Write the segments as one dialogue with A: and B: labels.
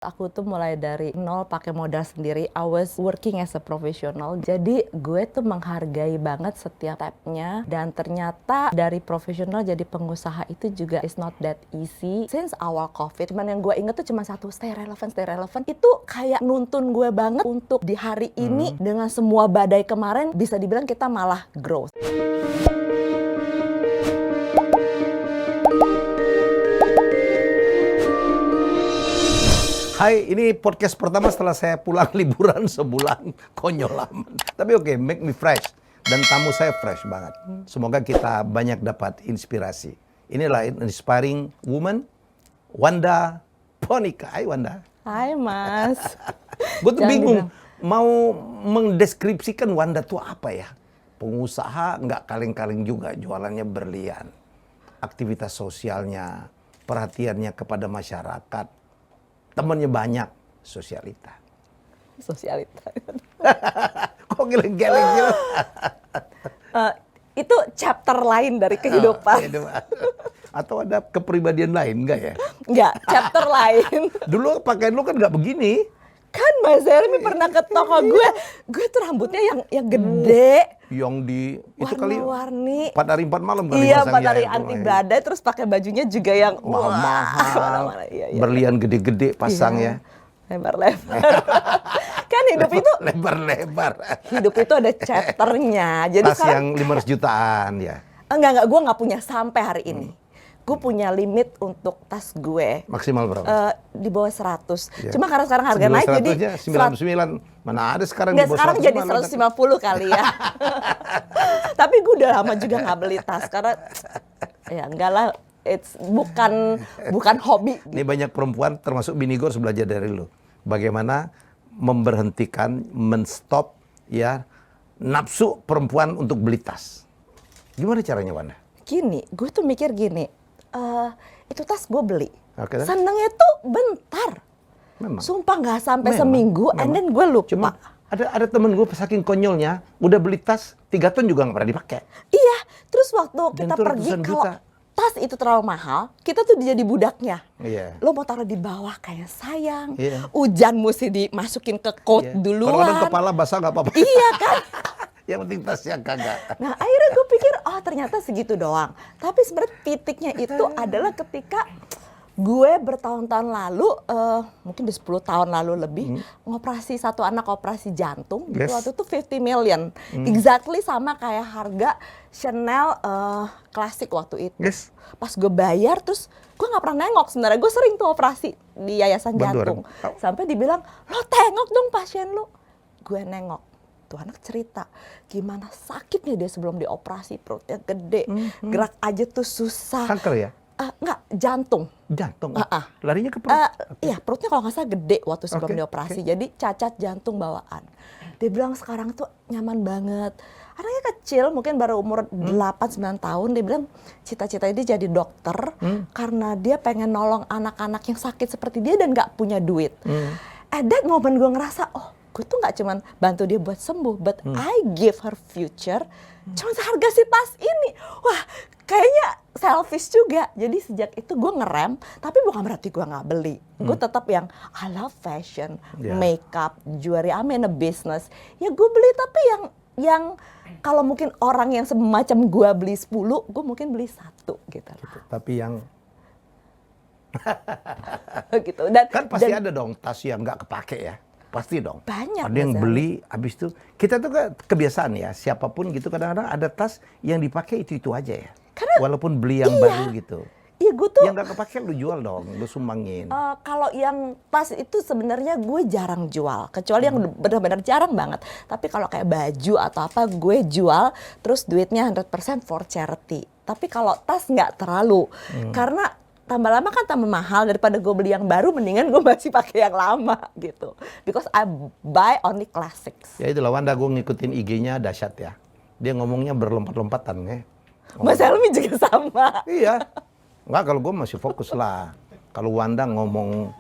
A: Aku tuh mulai dari nol pakai modal sendiri. I was working as a professional. Jadi gue tuh menghargai banget setiap stepnya. Dan ternyata dari profesional jadi pengusaha itu juga is not that easy. Since awal COVID, cuman yang gue inget tuh cuma satu, stay relevant, stay relevant. Itu kayak nuntun gue banget untuk di hari ini dengan semua badai kemarin bisa dibilang kita malah growth.
B: Hai, ini podcast pertama setelah saya pulang liburan sebulan, konyol aman. Tapi oke, make me fresh. Dan tamu saya fresh banget. Semoga kita banyak dapat inspirasi. Inilah inspiring woman, Wanda Ponika. Hai Wanda.
A: Hai Mas.
B: Gue tuh bingung, mau mendeskripsikan Wanda tuh apa ya? Pengusaha nggak kaleng-kaleng juga, jualannya berlian. Aktivitas sosialnya, perhatiannya kepada masyarakat. Temennya banyak, sosialita.
A: Sosialita.
B: Kok geleng-geleng gitu?
A: Itu chapter lain dari kehidupan.
B: Atau ada kepribadian lain, enggak ya?
A: Enggak, chapter lain.
B: Dulu pakaian lu kan nggak begini.
A: Kan Mas Helmi pernah ke toko gue tuh rambutnya yang gede.
B: Yang di itu kali
A: warna-warni.
B: 4 hari 4 malam kali.
A: Iya, 4 hari anti badai, terus pakai bajunya juga yang
B: mahal.
A: Iya.
B: Berlian gede-gede pasang ya.
A: Lebar-lebar. Kan hidup itu
B: lebar-lebar.
A: Hidup itu ada chapternya. Jadi
B: Tas yang 500 jutaan ya.
A: Enggak, gue nggak punya sampai hari ini. Gue punya limit untuk tas gue.
B: Maksimal berapa?
A: Di bawah 100.
B: Ya.
A: Cuma karena sekarang harga naik jadi
B: 99. Mana ada sekarang
A: nggak,
B: di bawah
A: sekarang
B: 100
A: jadi 150 kali ya. Tapi gue udah lama juga nggak beli tas karena ya enggak lah, it's bukan hobi.
B: Ini banyak perempuan termasuk bini gue harus belajar dari lu. Bagaimana memberhentikan, menstop ya nafsu perempuan untuk beli tas. Gimana caranya Wanda?
A: Gini, gue tuh mikir gini, itu tas gue beli.
B: Oke,
A: senengnya tuh bentar.
B: Memang.
A: Sumpah nggak sampai seminggu, and then gue lupa.
B: Cuma ada temen gue saking konyolnya, udah beli tas 3 ton juga nggak pernah dipakai.
A: Iya, terus waktu kita
B: Dan
A: pergi
B: ratusan
A: kalau
B: juta.
A: tas itu terlalu mahal, kita tuh jadi budaknya.
B: Iya.
A: Lo mau taruh di bawah kayak sayang.
B: Iya.
A: Hujan mesti dimasukin ke coat
B: Iya.
A: duluan.
B: Kadang-kadang kepala basah nggak apa-apa.
A: Iya kan?
B: Yang penting tasnya kagak.
A: Nah akhirnya gue pikir, oh ternyata segitu doang. Tapi sebenarnya titiknya itu adalah ketika gue bertahun-tahun lalu, mungkin di 10 tahun lalu lebih, ngoperasi satu anak operasi jantung. Gitu.
B: Yes.
A: Waktu itu 50 million. Exactly sama kayak harga Chanel klasik waktu itu.
B: Yes.
A: Pas gue bayar terus gue nggak pernah nengok sebenarnya. Gue sering tuh operasi di yayasan jantung. Sampai dibilang, lo tengok dong pasien lo. Gue nengok. Tuh anak cerita gimana sakitnya dia sebelum dioperasi, perutnya gede, gerak aja tuh susah.
B: Kanker ya?
A: Enggak, jantung.
B: Jantung? Larinya ke perut?
A: Iya, perutnya kalau nggak salah gede waktu sebelum dioperasi. Jadi cacat jantung bawaan. Dia bilang sekarang tuh nyaman banget. Anaknya kecil, mungkin baru umur 8-9 tahun. Dia bilang cita-citanya dia jadi dokter karena dia pengen nolong anak-anak yang sakit seperti dia dan nggak punya duit. At that moment gue ngerasa, oh gue tuh nggak cuman bantu dia buat sembuh, but I give her future. Cuma seharga si tas ini. Wah, kayaknya selfish juga. Jadi sejak itu gue ngerem, tapi bukan berarti gue nggak beli. Gue tetap yang I love fashion, makeup, jewelry, I'm in a business. Ya gue beli, tapi yang kalau mungkin orang yang semacam gue beli 10, gue mungkin beli 1 gitu.
B: Tapi yang
A: gitu. Dan
B: kan pasti ada dong tas yang nggak kepake ya. Pasti dong.
A: Banyak.
B: Ada yang beli, habis itu kita tuh kebiasaan ya, siapapun gitu kadang-kadang ada tas yang dipakai itu aja ya. Karena, walaupun beli yang baru gitu.
A: Iya, gue tuh.
B: Yang nggak kepake lu jual dong, lu sumbangin.
A: Kalau yang tas itu sebenarnya gue jarang jual, kecuali yang benar-benar jarang banget. Tapi kalau kayak baju atau apa gue jual, terus duitnya 100% for charity. Tapi kalau tas nggak terlalu, karena tambah lama kan tambah mahal, daripada gue beli yang baru mendingan gue masih pakai yang lama gitu. Because I buy only classics.
B: Ya itulah Wanda, gue ngikutin IG-nya dahsyat ya. Dia ngomongnya berlompat-lompatan ya.
A: Mas Helmi juga sama.
B: Iya. Enggak, kalau gue masih fokus lah. Kalau Wanda ngomong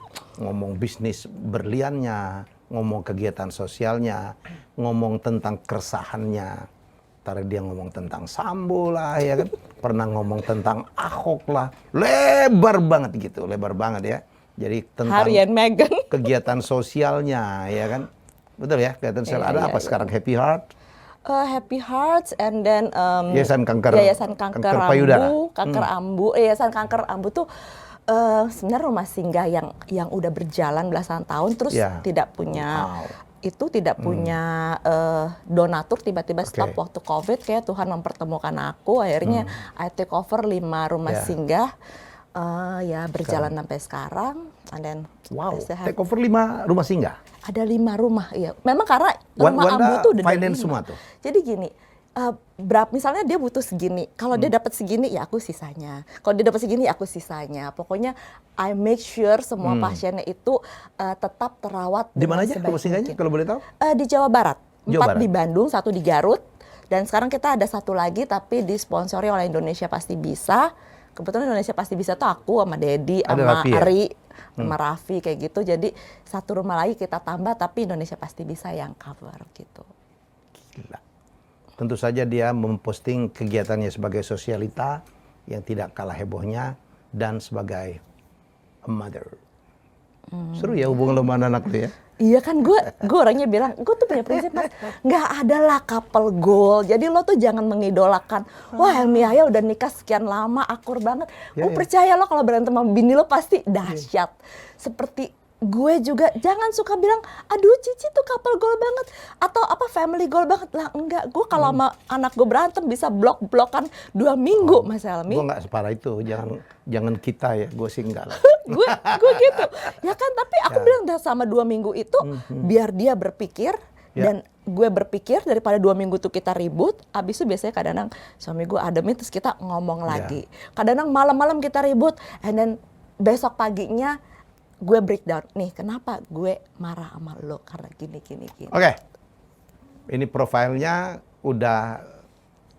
B: bisnis berliannya, ngomong kegiatan sosialnya, ngomong tentang keresahannya. Ntar dia ngomong tentang Sambo lah ya kan. Pernah ngomong tentang Ahok lah. Lebar banget gitu, lebar banget ya. Jadi tentang
A: Harry and Meghan.
B: kegiatan sosialnya, ya kan? Betul ya, kegiatan sosial.
A: Iya,
B: Ada
A: iya,
B: apa
A: iya.
B: sekarang? Happy Heart?
A: Happy Hearts and then
B: Yayasan Kanker Payudara.
A: Kanker Ambu. Yayasan Kanker Ambu tuh sebenarnya rumah singgah yang udah berjalan belasan tahun terus
B: Ya.
A: tidak punya
B: Wow.
A: itu tidak punya donatur, tiba-tiba stop
B: Oke.
A: waktu COVID. Kayak Tuhan mempertemukan aku, akhirnya I take over 5 rumah
B: Ya.
A: singgah, ya berjalan sampai sekarang. And then
B: Wow,
A: I still have-
B: take over 5 rumah singgah.
A: ada 5 rumah, iya. Memang karena rumah
B: Wanda
A: Ambu tuh udah ada
B: finance
A: 5.
B: semua tuh?
A: Jadi gini, misalnya dia butuh segini, kalau dia dapat segini ya aku sisanya. Kalau dia dapat segini ya aku sisanya. Pokoknya I make sure semua pasiennya itu tetap terawat
B: Di mana
A: dengan
B: aja
A: sebaik
B: rumah singgahnya
A: mungkin.
B: kalau boleh tahu?
A: Di Jawa Barat.
B: Jawa
A: 4
B: Barat.
A: di Bandung, 1 di Garut. Dan sekarang kita ada 1 lagi tapi disponsori oleh Indonesia Pasti Bisa. Kebetulan Indonesia Pasti Bisa tuh aku sama Dedi,
B: Ada
A: sama
B: Raffi ya?
A: Ari, sama Raffi kayak gitu. Jadi 1 rumah lagi kita tambah tapi Indonesia Pasti Bisa yang cover gitu.
B: Gila. Tentu saja dia memposting kegiatannya sebagai sosialita yang tidak kalah hebohnya dan sebagai a mother. Seru ya hubungan lo sama anak tuh ya.
A: Iya kan, gue orangnya bilang, gue tuh punya prinsip Mas, nggak ada lah couple goal. Jadi lo tuh jangan mengidolakan, wah Helmi Yahya udah nikah sekian lama, akur banget.
B: Ya,
A: Gue
B: ya.
A: percaya lo kalau berantem sama bini lo pasti dahsyat. Seperti gue juga jangan suka bilang, aduh Cici tuh couple goal banget. Atau apa family goal banget. Lah enggak, gue kalau sama anak gue berantem bisa blok-blokan 2 minggu Mas Helmi.
B: Gue nggak separah itu, jangan kita ya, gue sih enggak lah.
A: gue gitu ya kan, tapi aku bilang dah sama 2 minggu itu biar dia berpikir dan gue berpikir daripada 2 minggu tuh kita ribut, abis itu biasanya kadang-kadang suami gue ademin terus kita ngomong lagi, kadang-kadang malam-malam kita ribut and then besok paginya gue breakdown nih kenapa gue marah sama lo karena gini.
B: Oke, ini profilnya udah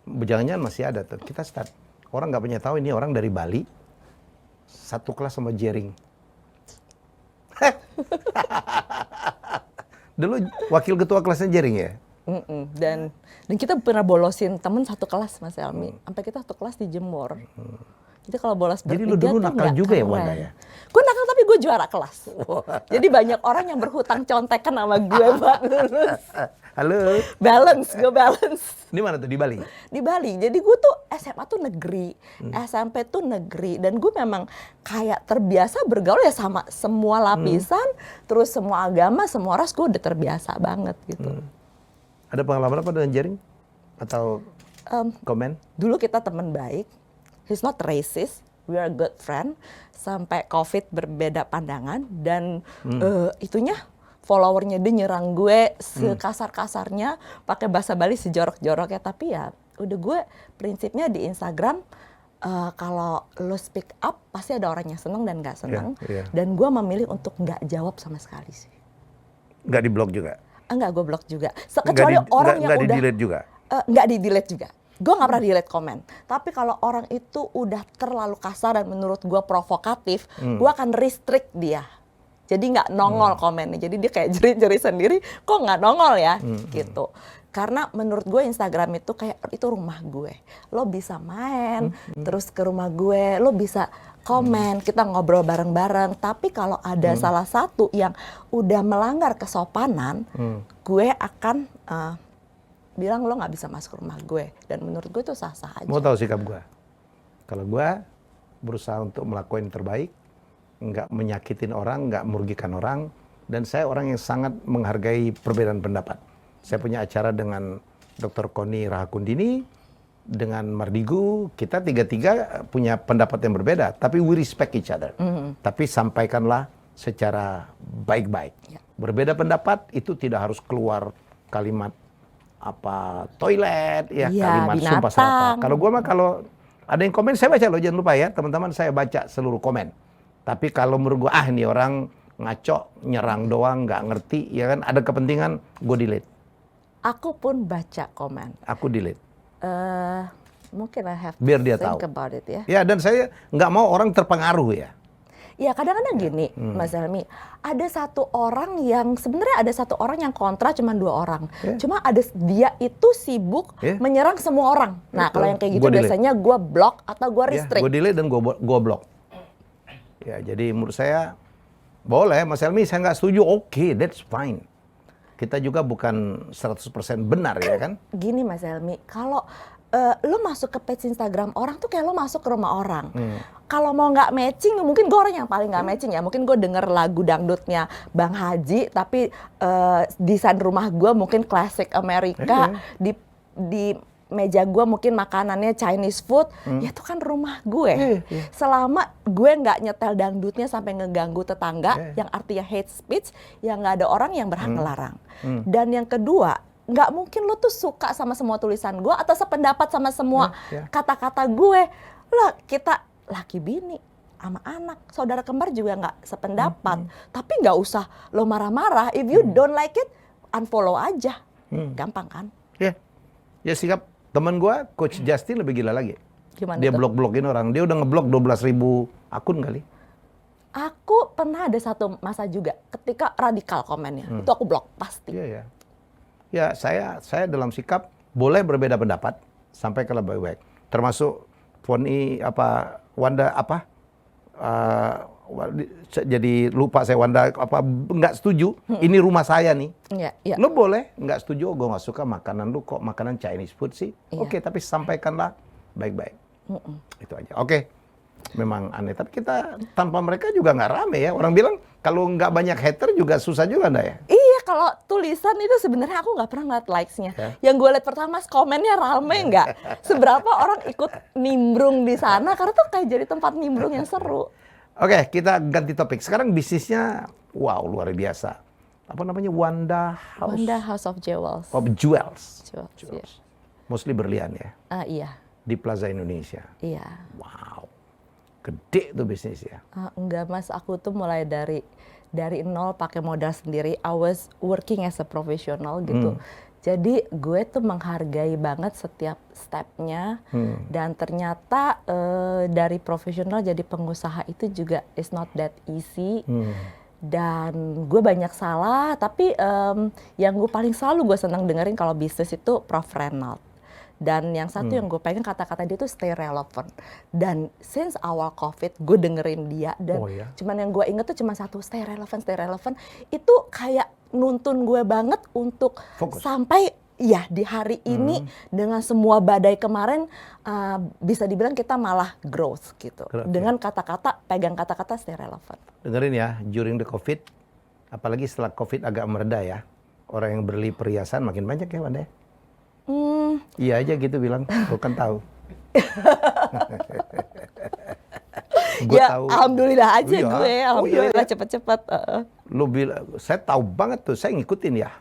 B: jangan-jangan masih ada tuh. Kita start. Orang nggak punya tahu ini orang dari Bali, satu kelas sama Jering. Dulu wakil ketua kelasnya Jering ya?
A: Dan kita pernah bolosin temen satu kelas Mas Helmi, sampai kita satu kelas dijemur. Jadi kalau bolos
B: Jadi
A: bertiga
B: lu dulu
A: tuh
B: nakal
A: nggak
B: juga ya,
A: keren.
B: Wanda ya?
A: Gue nakal tapi gue juara kelas. Jadi banyak orang yang berhutang contekan sama gue buat lulus.
B: Halo,
A: Gue balance.
B: di mana tuh, di Bali?
A: Di Bali. Jadi gue tuh SMA tuh negeri, SMP tuh negeri. Dan gue memang kayak terbiasa bergaul ya sama semua lapisan, terus semua agama, semua ras gue udah terbiasa banget gitu.
B: Ada pengalaman apa dengan Jering? Atau komen?
A: Dulu kita teman baik. He's not racist, we are good friend. Sampai COVID berbeda pandangan dan itunya followernya dia nyerang gue sekasar-kasarnya, pakai bahasa Bali sejorok-joroknya. Tapi ya udah gue prinsipnya di Instagram kalau lo speak up pasti ada orang yang seneng dan nggak seneng.
B: Iya.
A: Dan gue memilih untuk nggak jawab sama sekali sih.
B: Nggak di-blok juga?
A: Enggak, gue blok juga. Kecuali orang yang
B: nggak
A: udah
B: di-delete juga?
A: nggak di-delete juga. Gue nggak pernah delete komen. Tapi kalau orang itu udah terlalu kasar dan menurut gue provokatif, gue akan restrict dia. Jadi nggak nongol komennya. Jadi dia kayak jerit-jerit sendiri, kok nggak nongol ya, gitu. Karena menurut gue Instagram itu kayak itu rumah gue. Lo bisa main, terus ke rumah gue, lo bisa komen, kita ngobrol bareng-bareng. Tapi kalau ada salah satu yang udah melanggar kesopanan, gue akan bilang lo nggak bisa masuk rumah gue. Dan menurut gue itu sah-sah aja.
B: Mau tahu sikap gue? Kalau gue berusaha untuk melakukan yang terbaik, nggak menyakitin orang, nggak merugikan orang, dan saya orang yang sangat menghargai perbedaan pendapat. Saya punya acara dengan Dr. Koni Rahakundini, dengan Mardigu, kita tiga-tiga punya pendapat yang berbeda, tapi we respect each other. Tapi sampaikanlah secara baik-baik. Berbeda pendapat itu tidak harus keluar kalimat apa toilet ya, kalimat sumpah serapah. Kalau gue mah kalau ada yang komen saya baca loh, jangan lupa ya teman-teman, saya baca seluruh komen. Tapi kalau menurut gue ini orang ngaco, nyerang doang, nggak ngerti, ya kan ada kepentingan, gue delete.
A: Aku pun baca komen.
B: Aku delete.
A: Mungkin I have
B: Biar dia
A: to think
B: tahu.
A: about it ya.
B: Ya, dan saya nggak mau orang terpengaruh ya.
A: Ya kadang-kadang gini, Mas Helmi, ada satu orang yang sebenarnya ada satu orang yang kontra cuma 2 orang. Cuma ada dia itu sibuk menyerang semua orang. Nah kalau yang kayak gitu biasanya gue block atau gue restrict.
B: Gue delete dan gue blok. Ya, jadi menurut saya Boleh, Mas Helmi, saya nggak setuju. Oke, that's fine. Kita juga bukan 100% benar ya kan?
A: Gini Mas Helmi, kalau lo masuk ke page Instagram orang tuh kayak lo masuk ke rumah orang. Kalau mau nggak matching, mungkin gue orang yang paling nggak matching ya. Mungkin gue denger lagu dangdutnya Bang Haji, tapi desain rumah gue mungkin klasik Amerika. Di meja gue mungkin makanannya Chinese food, ya itu kan rumah gue. Selama gue nggak nyetel dangdutnya sampai ngeganggu tetangga, yang artinya hate speech, yang nggak ada orang yang berhak ngelarang. Dan yang kedua, nggak mungkin lo tuh suka sama semua tulisan gue atau sependapat sama semua kata-kata gue. Lah kita laki bini sama anak, saudara kembar juga nggak sependapat. Tapi nggak usah lo marah-marah. If you don't like it, unfollow aja. Gampang kan?
B: Ya sikap teman gue, Coach Justin lebih gila lagi.
A: Gimana
B: Dia
A: tuh?
B: blok-blokin orang. Dia udah ngeblok 12.000 akun kali.
A: Aku pernah ada satu masa juga ketika radikal komennya, itu aku blok pasti.
B: Iya. Ya saya dalam sikap boleh berbeda pendapat sampai ke lebih baik. Termasuk Wanda jadi lupa saya Wanda nggak setuju. Ini rumah saya nih.
A: Iya.
B: Lo boleh nggak setuju, gue nggak suka makanan lu, kok makanan Chinese food sih. Oke, tapi sampaikanlah baik-baik. Itu aja. Oke. Memang aneh, tapi kita tanpa mereka juga nggak rame ya. Orang bilang kalau nggak banyak hater juga susah juga ndak ya?
A: Iya, kalau tulisan itu sebenarnya aku nggak pernah ngeliat likes-nya. Yang gue lihat pertama komennya rame nggak? Seberapa orang ikut nimbrung di sana, karena tuh kayak jadi tempat nimbrung yang seru.
B: Oke, kita ganti topik. Sekarang bisnisnya, wow, luar biasa. Apa namanya? Wanda
A: House of Jewels.
B: Jewels.
A: Iya.
B: Mostly berlian ya?
A: Iya.
B: Di Plaza Indonesia.
A: Iya.
B: Wow. Gede tuh bisnisnya.
A: Enggak Mas, aku tuh mulai dari nol pakai modal sendiri. I was working as a professional gitu. Jadi gue tuh menghargai banget setiap stepnya. Dan ternyata dari profesional jadi pengusaha itu juga is not that easy. Dan gue banyak salah, tapi yang gue paling selalu gue senang dengerin kalau bisnis itu Prof. Reynald. Dan yang satu yang gue pengen kata-kata dia tuh stay relevant. Dan since awal COVID gue dengerin dia dan cuman yang gue inget tuh cuma satu, stay relevant. Itu kayak nuntun gue banget untuk fokus. Sampai ya di hari ini dengan semua badai kemarin bisa dibilang kita malah growth gitu. Dengan kata-kata, pegang kata-kata stay relevant.
B: Dengerin ya, during the COVID, apalagi setelah COVID agak mereda ya, orang yang beli perhiasan makin banyak ya Wanda. Iya aja gitu bilang, bukan tahu.
A: Tahu. Alhamdulillah aja gue, alhamdulillah cepet-cepet.
B: Lu bilang, saya tahu banget tuh, saya ngikutin ya.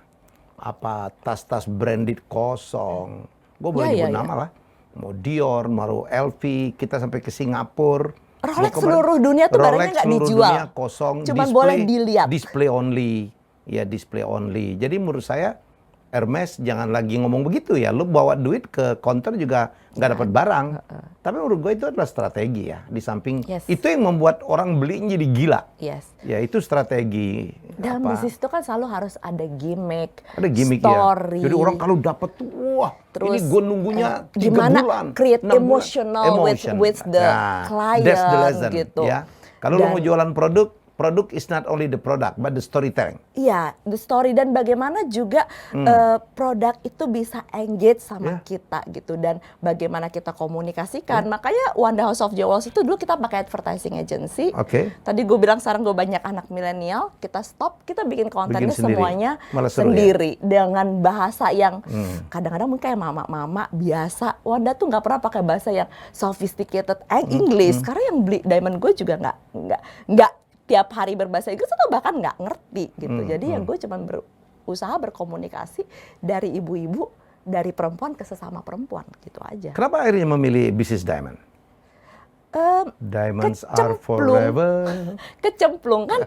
B: Apa tas-tas branded kosong. Gue boleh nyebut nama lah. Mau Dior, mau LV, kita sampai ke Singapura.
A: Rolex seluruh dunia tuh barangnya nggak dijual.
B: Dunia kosong,
A: cuman boleh dilihat.
B: Display only. Ya display only. Jadi menurut saya Hermes jangan lagi ngomong begitu ya. Lu bawa duit ke counter juga nggak dapat barang. Tapi menurut gue itu adalah strategi ya. Di samping itu yang membuat orang beli jadi gila. Ya itu strategi.
A: Dalam bisnis itu kan selalu harus ada gimmick,
B: ya.
A: story.
B: Jadi orang kalau dapat tuh, wah terus, ini gue nunggunya 3
A: gimana
B: bulan.
A: Create emotional with the client
B: that's the lesson,
A: gitu.
B: Ya. Kalau lu mau jualan produk is not only the product, but the storytelling.
A: Iya, the story dan bagaimana juga produk itu bisa engage sama kita gitu dan bagaimana kita komunikasikan. Makanya Wanda House of Jewels itu dulu kita pakai advertising agency. Tadi gue bilang sekarang gue banyak anak milenial, kita stop, kita bikin kontennya semuanya sendiri dengan bahasa yang kadang-kadang mungkin kayak mama-mama biasa. Wanda tuh nggak pernah pakai bahasa yang sophisticated English karena yang beli diamond gue juga nggak tiap hari berbahasa Inggris atau bahkan nggak ngerti gitu. Jadi yang gue cuma berusaha berkomunikasi dari ibu-ibu, dari perempuan ke sesama perempuan gitu aja.
B: Kenapa akhirnya memilih bisnis diamond? Diamonds are forever.
A: Kecemplung kan.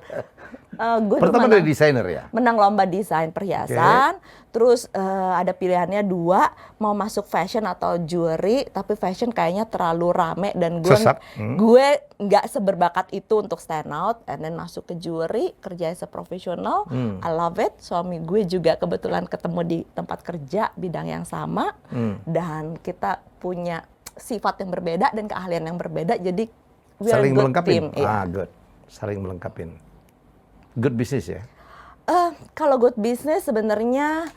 A: Gue
B: pertama dari desainer ya?
A: Menang lomba desain perhiasan. Terus ada pilihannya 2, mau masuk fashion atau jewelry. Tapi fashion kayaknya terlalu rame dan gue nggak seberbakat itu untuk stand out. And then masuk ke jewelry, kerja as a professional. I love it. Suami gue juga kebetulan ketemu di tempat kerja bidang yang sama. Dan kita punya sifat yang berbeda dan keahlian yang berbeda, jadi
B: saling melengkapi.
A: Team,
B: Good. Saling melengkapi. Good business ya?
A: Kalau good business sebenarnya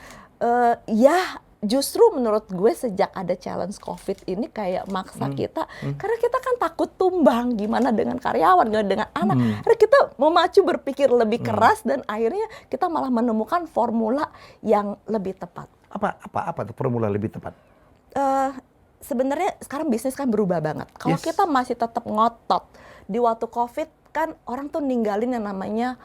A: ya justru menurut gue sejak ada challenge COVID ini kayak maksa kita, karena kita kan takut tumbang, gimana dengan karyawan, gimana dengan anak. Akhirnya kita memacu berpikir lebih keras dan akhirnya kita malah menemukan formula yang lebih tepat.
B: Apa tuh formula lebih tepat?
A: Sebenarnya sekarang bisnis kan berubah banget. Kalau
B: Yes.
A: kita masih tetap ngotot di waktu COVID kan orang tuh ninggalin yang namanya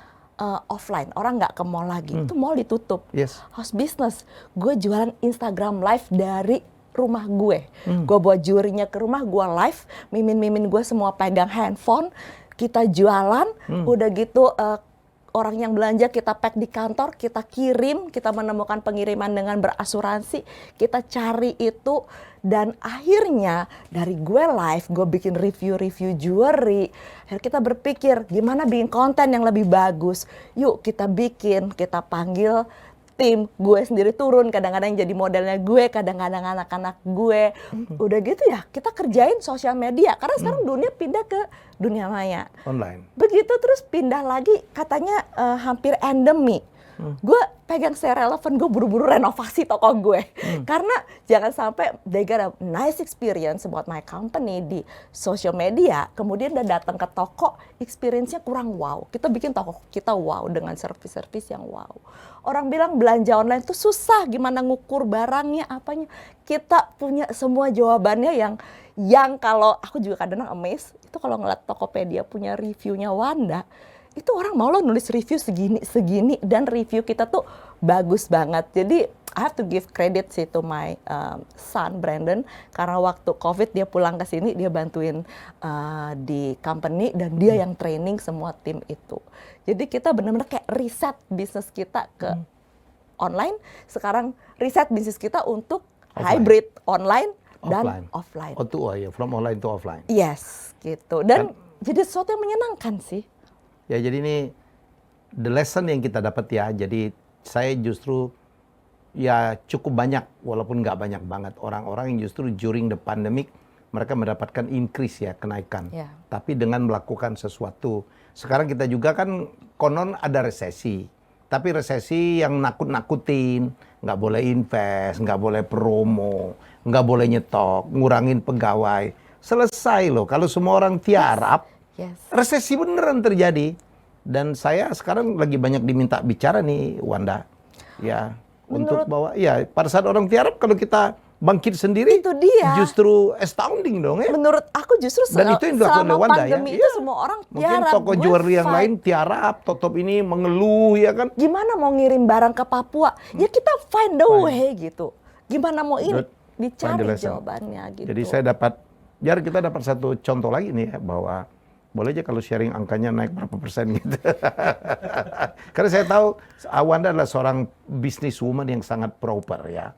A: offline, orang nggak ke mall lagi, itu mall ditutup.
B: Yes.
A: House business, gue jualan Instagram live dari rumah gue. Gue bawa jurinya ke rumah, gue live, mimin gue semua pegang handphone, kita jualan, udah gitu orang yang belanja kita pack di kantor, kita kirim, kita menemukan pengiriman dengan berasuransi, kita cari itu, dan akhirnya dari gue live, gue bikin review-review jewelry. Akhirnya kita berpikir gimana bikin konten yang lebih bagus. Yuk kita bikin, kita panggil tim, gue sendiri turun, kadang-kadang jadi modelnya gue, kadang-kadang anak-anak gue. Udah gitu ya, kita kerjain sosial media, karena sekarang dunia pindah ke dunia maya.
B: Online.
A: Begitu terus pindah lagi, katanya hampir endemi. Gue pegang saya relevan, gue buru-buru renovasi toko gue. Karena jangan sampai they got a nice experience about my company di social media, kemudian udah datang ke toko, experience-nya kurang wow. Kita bikin toko kita wow dengan service-service yang wow. Orang bilang belanja online tuh susah, gimana ngukur barangnya, apanya. Kita punya semua jawabannya yang kalau aku juga kadang-kadang amazed, itu kalau ngeliat Tokopedia punya reviewnya Wanda, itu orang mau lo nulis review segini dan review kita tuh bagus banget. Jadi I have to give credit sih to my son Brandon, karena waktu COVID dia pulang ke sini, dia bantuin di company dan dia yang training semua tim itu. Jadi kita benar-benar kayak riset bisnis kita ke online, sekarang riset bisnis kita untuk hybrid online dan offline.
B: From online to offline.
A: Yes, gitu. Dan jadi sesuatu yang menyenangkan sih.
B: Ya, jadi ini the lesson yang kita dapat ya. Jadi saya justru ya cukup banyak, walaupun nggak banyak banget, orang-orang yang justru during the pandemic mereka mendapatkan increase ya, kenaikan.
A: Ya.
B: Tapi dengan melakukan sesuatu. Sekarang kita juga kan konon ada resesi. Tapi resesi yang nakut-nakutin, nggak boleh invest, nggak boleh promo, nggak boleh nyetok, ngurangin pegawai. Selesai loh, kalau semua orang tiarap,
A: Yes.
B: resesi beneran terjadi. Dan saya sekarang lagi banyak diminta bicara nih, Wanda. Ya, untuk bawa, ya pada saat orang tiarap, kalau kita bangkit sendiri,
A: Itu dia.
B: justru astounding dong ya.
A: Menurut aku justru
B: Dan itu yang dilakukan
A: selama
B: oleh Wanda ya.
A: pandemi itu
B: Iya.
A: semua orang
B: Mungkin
A: tiarap.
B: toko
A: Gue
B: jewelry yang
A: fight.
B: lain tiarap, Totop ini mengeluh ya kan.
A: Gimana mau ngirim barang ke Papua? Ya kita find the way gitu. Gimana mau ini?
B: Good. Find
A: Dicari
B: the lesson.
A: jawabannya gitu.
B: Jadi saya dapat, biar kita dapat satu contoh lagi nih ya, bahwa boleh aja kalau sharing angkanya naik berapa persen gitu. Karena saya tahu Wanda adalah seorang businesswoman yang sangat proper ya.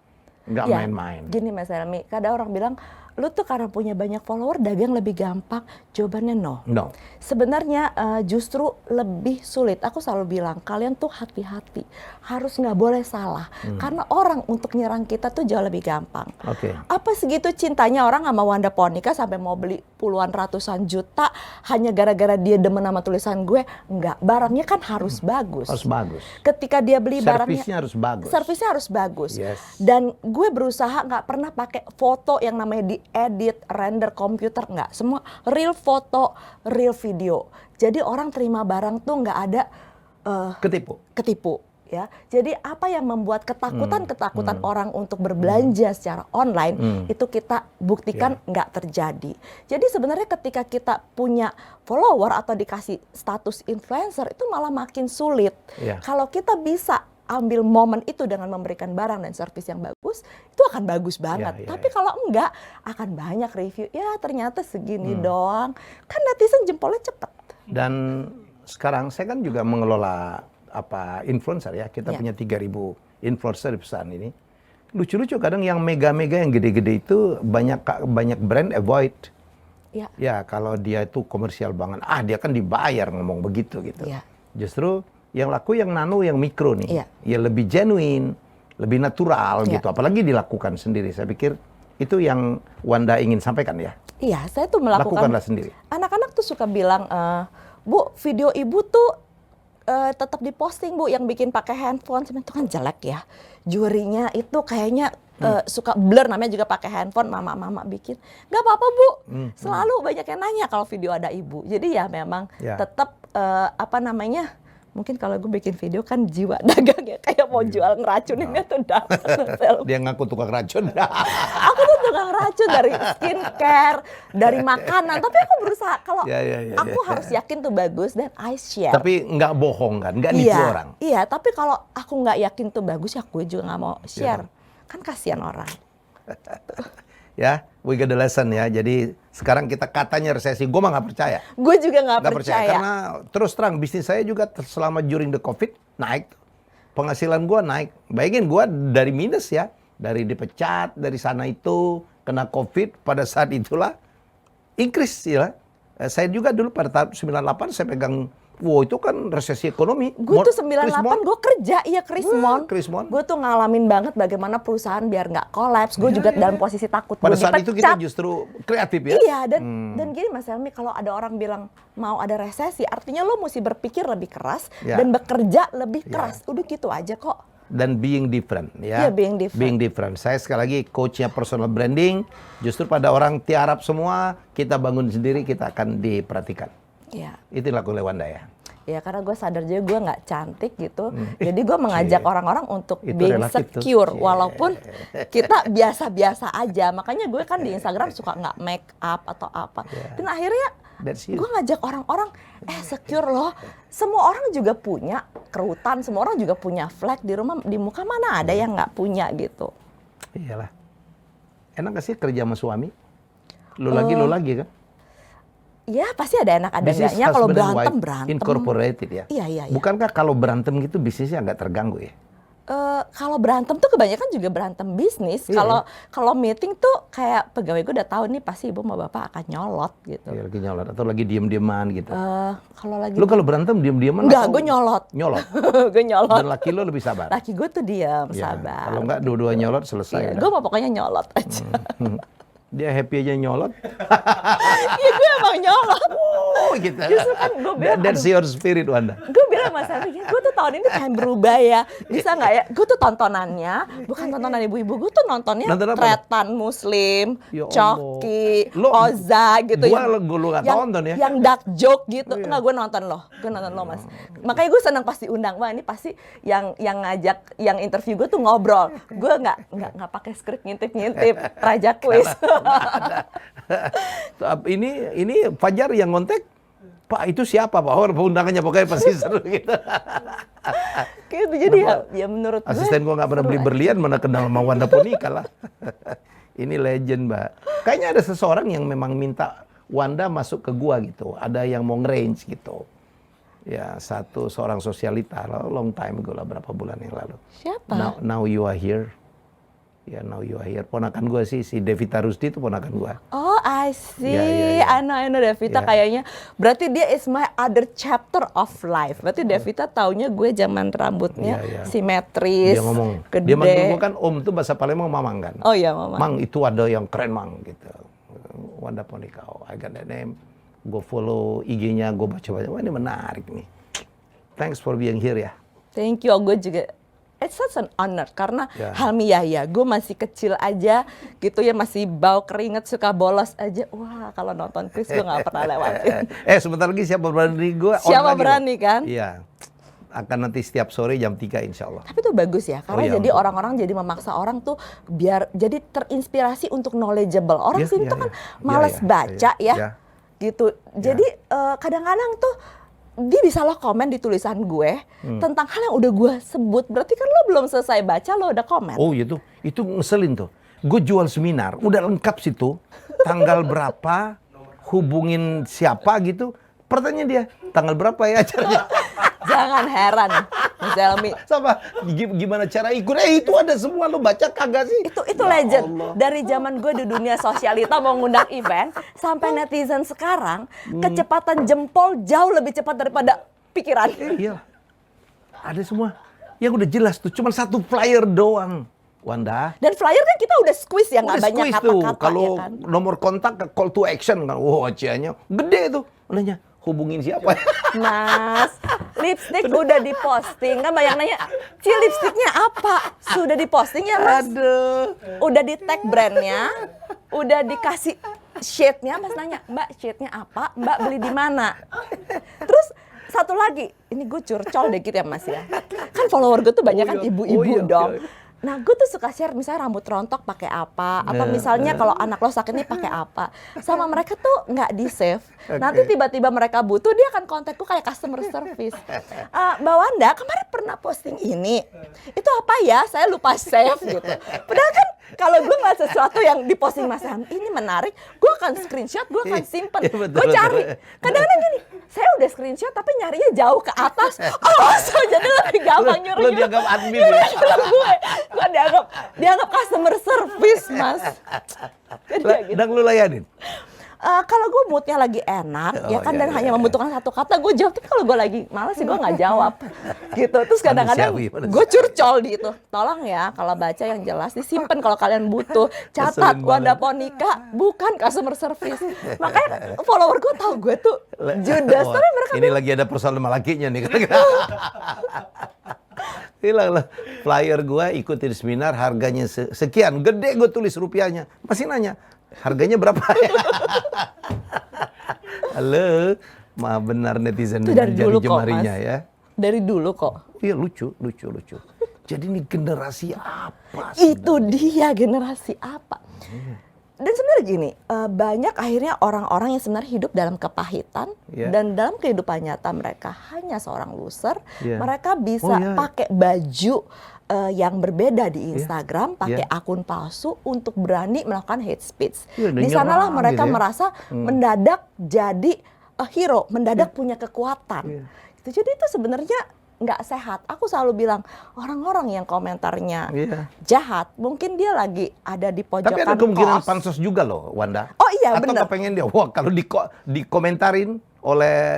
B: Nggak
A: Ya,
B: main-main.
A: gini Mas Helmi, kadang orang bilang, lu tuh karena punya banyak follower, dagang lebih gampang. Jawabannya no.
B: No.
A: Sebenarnya justru lebih sulit. Aku selalu bilang, kalian tuh hati-hati. Harus nggak boleh salah. Karena orang untuk nyerang kita tuh jauh lebih gampang.
B: Oke.
A: Apa segitu cintanya orang sama Wanda Ponika sampai mau beli puluhan ratusan juta hanya gara-gara dia demen sama tulisan gue? Enggak, barangnya kan harus bagus.
B: Harus bagus.
A: Ketika dia beli barangnya,
B: Servisnya harus bagus.
A: servisnya harus bagus.
B: Yes.
A: Dan gue berusaha nggak pernah pakai foto yang namanya diedit, render komputer, nggak. Semua real foto, real video. Jadi orang terima barang tuh nggak ada ketipu. Ya, jadi apa yang membuat ketakutan orang untuk berbelanja secara online itu kita buktikan nggak terjadi. Jadi sebenarnya ketika kita punya follower atau dikasih status influencer itu malah makin sulit.
B: Yeah.
A: Kalau kita bisa ambil momen itu dengan memberikan barang dan servis yang bagus, itu akan bagus banget.
B: Yeah,
A: Tapi kalau enggak, akan banyak review. Ya ternyata segini doang. Kan netizen jempolnya cepet.
B: Dan sekarang saya kan juga mengelola influencer ya. Kita punya 3.000 influencer di perusahaan ini. Lucu-lucu kadang yang mega-mega yang gede-gede itu banyak brand avoid.
A: Ya.
B: Ya, kalau dia itu komersial banget, dia kan dibayar ngomong begitu gitu.
A: Ya.
B: Justru yang laku yang nano, yang mikro nih.
A: Ya.
B: Ya lebih genuine, lebih natural
A: Ya.
B: gitu. Apalagi dilakukan sendiri. Saya pikir itu yang Wanda ingin sampaikan ya.
A: Iya, saya tuh melakukan.
B: Lakukanlah sendiri.
A: Anak-anak tuh suka bilang, Bu, video ibu tuh tetap diposting Bu, yang bikin pakai handphone itu kan jelek ya. Jurinya itu kayaknya suka blur, namanya juga pakai handphone, mama bikin. Nggak apa-apa Bu, selalu banyak yang nanya kalau video ada ibu. Jadi ya memang tetap apa namanya, mungkin kalau gue bikin video kan jiwa dagang ya, kayak mau jual ngeracuninnya tuh dapat.
B: Dia ngaku tukang racun.
A: Aku tuh tukang racun dari skincare, dari makanan, tapi aku berusaha kalau aku harus yakin tuh bagus dan I share.
B: Tapi nggak bohong kan, nggak nipu orang.
A: Iya, tapi kalau aku nggak yakin tuh bagus ya gue juga nggak mau share. Kan kasihan orang.
B: Ya, we got the lesson ya. Jadi sekarang kita katanya resesi, gue mah nggak percaya.
A: Gue juga nggak percaya.
B: Karena terus terang bisnis saya juga selama during the COVID naik. Penghasilan gue naik. Bayangin gue dari minus ya. Dari dipecat, dari sana itu, kena COVID, pada saat itulah increase ya. Saya juga dulu pada tahun 98 saya pegang, itu kan resesi ekonomi.
A: Gue tuh 98 gue kerja, Krismon.
B: Krismon.
A: Gue tuh ngalamin banget bagaimana perusahaan biar nggak kolaps. Gue juga dalam posisi takut.
B: Pada saat itu kita justru kreatif ya.
A: Iya, dan gini Mas Helmi, kalau ada orang bilang mau ada resesi, artinya lo mesti berpikir lebih keras dan bekerja lebih keras. Udah gitu aja kok.
B: Dan being different ya. Being different. Saya sekali lagi coachnya personal branding. Justru pada orang tiarap semua, kita bangun sendiri, kita akan diperhatikan.
A: Iya.
B: Itu laku Wanda ya.
A: Ya karena gue sadar juga gue nggak cantik gitu. Jadi gue mengajak orang-orang untuk being secure. Walaupun kita biasa-biasa aja. Makanya gue kan di Instagram suka nggak make up atau apa. Dan akhirnya gue ngajak orang-orang, secure loh. Semua orang juga punya kerutan, semua orang juga punya flek di rumah, di muka mana ada yang nggak punya gitu.
B: Iyalah. Enak gak sih kerja sama suami? Lo lagi kan?
A: Ya pasti ada enak ada enggaknya. Kalau berantem.
B: Incorporated ya?
A: Iya.
B: Bukankah kalau berantem gitu bisnisnya agak terganggu ya?
A: Kalau berantem tuh kebanyakan juga berantem bisnis. Kalau meeting tuh kayak pegawai gue udah tahu nih pasti ibu sama bapak akan nyolot gitu.
B: Iya, lagi nyolot atau lagi diem-dieman gitu. Kalau berantem diem-dieman?
A: Enggak, gue nyolot. Gue nyolot.
B: Dan laki lo lebih sabar?
A: Laki gue tuh diam, sabar.
B: Kalau enggak dua-dua nyolot selesai.
A: Gue mau pokoknya nyolot aja.
B: Dia happy aja nyolot.
A: Iya gue emang nyolot.
B: Oh gitu.
A: Justru kan gue bilang,
B: that's your spirit Wanda.
A: Gue bilang Mas Helmi, gue tuh tahun ini pengen berubah ya. Bisa nggak ya? Gue tuh tontonannya, bukan tontonan ibu-ibu, gue tuh nontonnya Tretan Muslim, Coki, Oza gitu.
B: Gue nggak tonton ya.
A: Yang dark joke gitu. Enggak, gue nonton loh Mas. Makanya gue senang pasti undang. Wah ini pasti yang ngajak, yang interview gue tuh ngobrol. Gue nggak pakai skrip ngintip-ngintip. Raja kuis.
B: Ini Fajar yang ngontek, Pak itu siapa Pak? Undangannya pokoknya pasti seru gitu.
A: Gitu jadi ya menurut gue.
B: Asisten gue nggak pernah beli berlian, mana kenal sama Wanda Punika lah. Ini legend Mbak. Kayaknya ada seseorang yang memang minta Wanda masuk ke gua gitu. Ada yang mau nge-range gitu. Ya seorang sosialita long time ago lah, berapa bulan yang lalu.
A: Siapa?
B: Now you are here. Ya, now you are here. Ponakan gue sih, si Devita Rusdi itu ponakan gue.
A: Oh, I see. I know Devita kayaknya. Berarti dia is my other chapter of life. Berarti Devita taunya gue zaman rambutnya simetris,
B: dia ngomong,
A: gede.
B: Dia manggil gue kan Om tuh bahasa Palembang Mamang kan.
A: Oh iya Mamang.
B: Mang itu ada yang keren Mang gitu. Wanda Punika, I got that name. Gue follow IG-nya, gue baca-baca. Wah ini menarik nih. Thanks for being here ya.
A: Thank you, gue juga. It's such an honor karena Helmi Yahya, gue masih kecil aja gitu ya, masih bau keringet, suka bolos aja. Wah kalau nonton Chris gue nggak pernah lewatin.
B: Sebentar lagi siapa berani gue?
A: Siapa berani kan?
B: Iya. Akan nanti setiap sore jam 3 insya Allah.
A: Tapi itu bagus ya, karena jadi orang-orang jadi memaksa orang tuh biar jadi terinspirasi untuk knowledgeable. Orang sini tuh kan males baca ya, gitu. Jadi kadang-kadang tuh dia bisa lo komen di tulisan gue tentang hal yang udah gue sebut. Berarti kan lo belum selesai baca, lo udah komen.
B: Oh itu ngeselin tuh. Gue jual seminar, udah lengkap situ. Tanggal berapa, hubungin siapa gitu. Pertanyaan dia, tanggal berapa ya acaranya?
A: Jangan heran, Mas Helmi.
B: Sama, gimana cara ikut? Itu ada semua, lo baca kagak sih?
A: Itu legend. Allah. Dari zaman gue di dunia sosialita mau ngundang event, sampai netizen sekarang, kecepatan jempol jauh lebih cepat daripada pikiran.
B: Iya, ada semua. Yang udah jelas tuh, cuma satu flyer doang. Wanda.
A: Dan flyer kan kita udah squeeze ya, nggak banyak kata-kata.
B: Kalau
A: ya kan?
B: nomor kontak, call to action kan, wah cianya gede tuh. Nanya, hubungin siapa?
A: Mas, Lipstick udah diposting, kan banyak nanya, Ci lipstiknya apa? Sudah diposting ya Mas?
B: Aduh.
A: Udah di tag brandnya, udah dikasih shade-nya, Mas nanya, Mbak shade-nya apa? Mbak beli di mana? Terus satu lagi, ini gue curcol dikit ya Mas ya. Kan follower gue tuh banyak kan ibu-ibu dong. Nah, gue tuh suka share misalnya rambut rontok pakai apa, atau misalnya kalau anak lo sakit nih pakai apa. Sama mereka tuh nggak di save. Nanti tiba-tiba mereka butuh, dia akan kontak gue kayak customer service. Mbak Wanda kemarin pernah posting ini, itu apa ya? Saya lupa save gitu. Padahal kan kalau gue ngeliat sesuatu yang diposting Mas Helmi, ini menarik, gue akan screenshot, gue akan simpen, gue cari. Kadang-kadang gini, saya udah screenshot tapi nyarinya jauh ke atas. Oh, so jadi lebih gampang nyuruh.
B: Lo dianggap admin ya?
A: Gue dianggap customer service, Mas.
B: Dan lu layanin?
A: Kalau gue moodnya lagi enak, ya kan, dan hanya membutuhkan satu kata, gue jawab. Tapi kalau gue lagi malas sih gue nggak jawab, gitu. Terus kadang-kadang gue curcol di itu. Tolong ya, kalau baca yang jelas disimpan kalau kalian butuh. Catat Wanda Ponika bukan customer service. Makanya follower gue tahu gue tuh judes. Tapi mereka
B: ini lagi ada persoalan sama lakinya nih. Hilang lah. Flyer gue ikutin seminar harganya sekian. Gede gue tulis rupiahnya. Masih nanya, harganya berapa? Halo, maaf benar netizen
A: dari dulu kok,
B: jemarinya
A: Mas.
B: ya.
A: Dari dulu kok.
B: Iya lucu. Jadi ini generasi apa sih?
A: Itu dia generasi apa. Dan sebenarnya gini, banyak akhirnya orang-orang yang sebenarnya hidup dalam kepahitan dan dalam kehidupan nyata mereka hanya seorang loser. Mereka bisa pakai baju yang berbeda di Instagram, pakai akun palsu untuk berani melakukan hate speech. Di sanalah mereka merasa mendadak jadi hero, mendadak punya kekuatan. Jadi itu sebenarnya nggak sehat. Aku selalu bilang orang-orang yang komentarnya jahat, mungkin dia lagi ada di pojokan kos.
B: Tapi ada kemungkinan pansos juga loh, Wanda.
A: Oh iya, benar.
B: Atau kepengen dia, wah kalau dikomentarin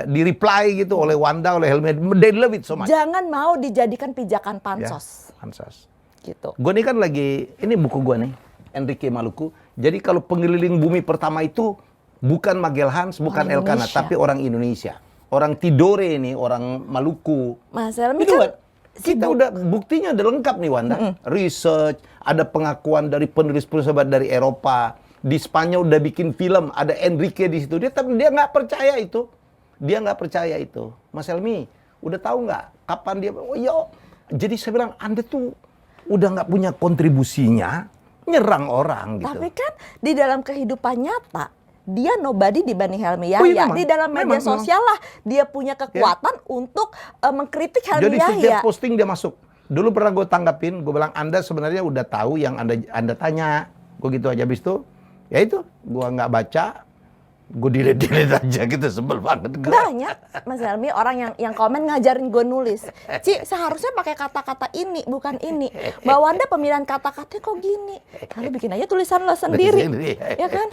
B: di reply gitu oleh Wanda, oleh Helmi, they love it so much.
A: Jangan mau dijadikan pijakan pansos.
B: Pansos.
A: Gitu.
B: Gue nih kan lagi, ini buku gue nih, Enrique Maluku. Jadi kalau pengeliling bumi pertama itu bukan Magellan, bukan Elkanah, tapi orang Indonesia. Orang Tidore ini, orang Maluku.
A: Mas Helmi
B: itu
A: kan
B: kita udah buktinya udah lengkap nih Wanda. Research, ada pengakuan dari penulis-penulis dari Eropa. Di Spanyol udah bikin film, ada Enrique di situ. Tapi dia nggak percaya itu. Dia nggak percaya itu. Mas Helmi, udah tahu nggak kapan dia? Oh iya. Jadi saya bilang Anda tuh udah nggak punya kontribusinya, nyerang orang gitu.
A: Tapi kan di dalam kehidupan nyata dia nobody dibanding Helmi Yahya. Di dalam media sosial lah dia punya kekuatan untuk mengkritik Helmi Yahya.
B: Jadi setiap posting dia masuk. Dulu pernah gue tanggapin, gue bilang Anda sebenarnya udah tahu yang Anda tanya. Gue gitu aja, habis itu ya itu gue nggak baca, gue delete aja gitu, sebel banget.
A: Banyak Mas Helmi orang yang komen ngajarin gue nulis. Ci, seharusnya pakai kata-kata ini bukan ini. Mbak Wanda pemilihan kata-katanya kok gini. Lalu bikin aja tulisan lo sendiri. Ya kan?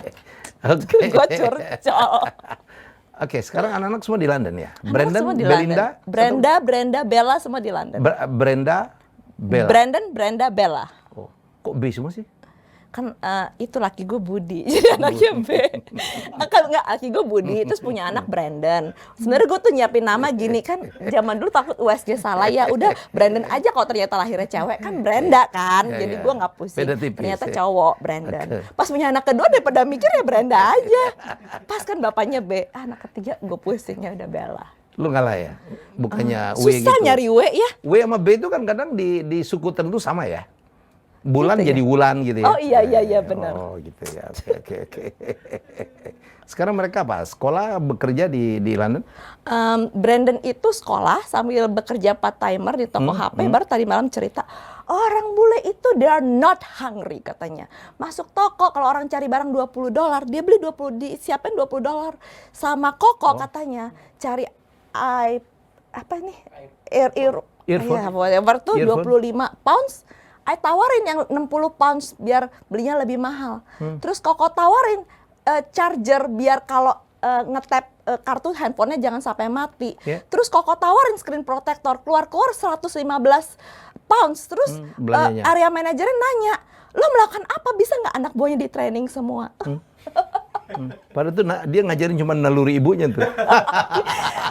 B: Oke.
A: Gue curcol.
B: Oke, sekarang anak-anak semua di London ya.
A: Semua di London. Brenda, Bella semua di London. Brenda, Bella.
B: Oh, kok B semua sih?
A: Kan itu laki gue Budi, jadi anaknya B. Kan nggak, laki gue Budi, terus punya anak Brandon. Sebenarnya gue tuh nyiapin nama gini kan, zaman dulu takut USG salah ya, udah Brandon aja kalau ternyata lahirnya cewek kan Brenda kan, jadi gue nggak pusing. Ternyata cowok Brandon. Pas punya anak kedua daripada mikir ya Brenda aja. Pas kan bapaknya B, anak ketiga gue pusingnya udah Bella.
B: Lu ngalah ya? Bukannya W gitu.
A: Susah nyari W ya.
B: W sama B itu kan kadang di suku tertentu sama ya. Bulan gitu jadi ya? Wulan gitu ya.
A: Oh iya benar.
B: Oh gitu ya. Oke. Sekarang mereka apa? Sekolah, bekerja di London?
A: Brandon itu sekolah sambil bekerja part timer di toko HP. Baru tadi malam cerita, orang bule itu they are not hungry katanya. Masuk toko kalau orang cari barang $20, dia beli disiapin $20. Sama Koko katanya cari earphone tuh 25 pounds. I tawarin yang 60 pounds biar belinya lebih mahal. Terus Koko tawarin charger biar kalau ngetap kartu handphonenya jangan sampai mati. Terus Koko tawarin screen protector, keluar 115 pounds. Terus area manajernya nanya, lo melakukan apa, bisa nggak anak buahnya di training semua?
B: Padahal tuh dia ngajarin cuma naluri ibunya tuh.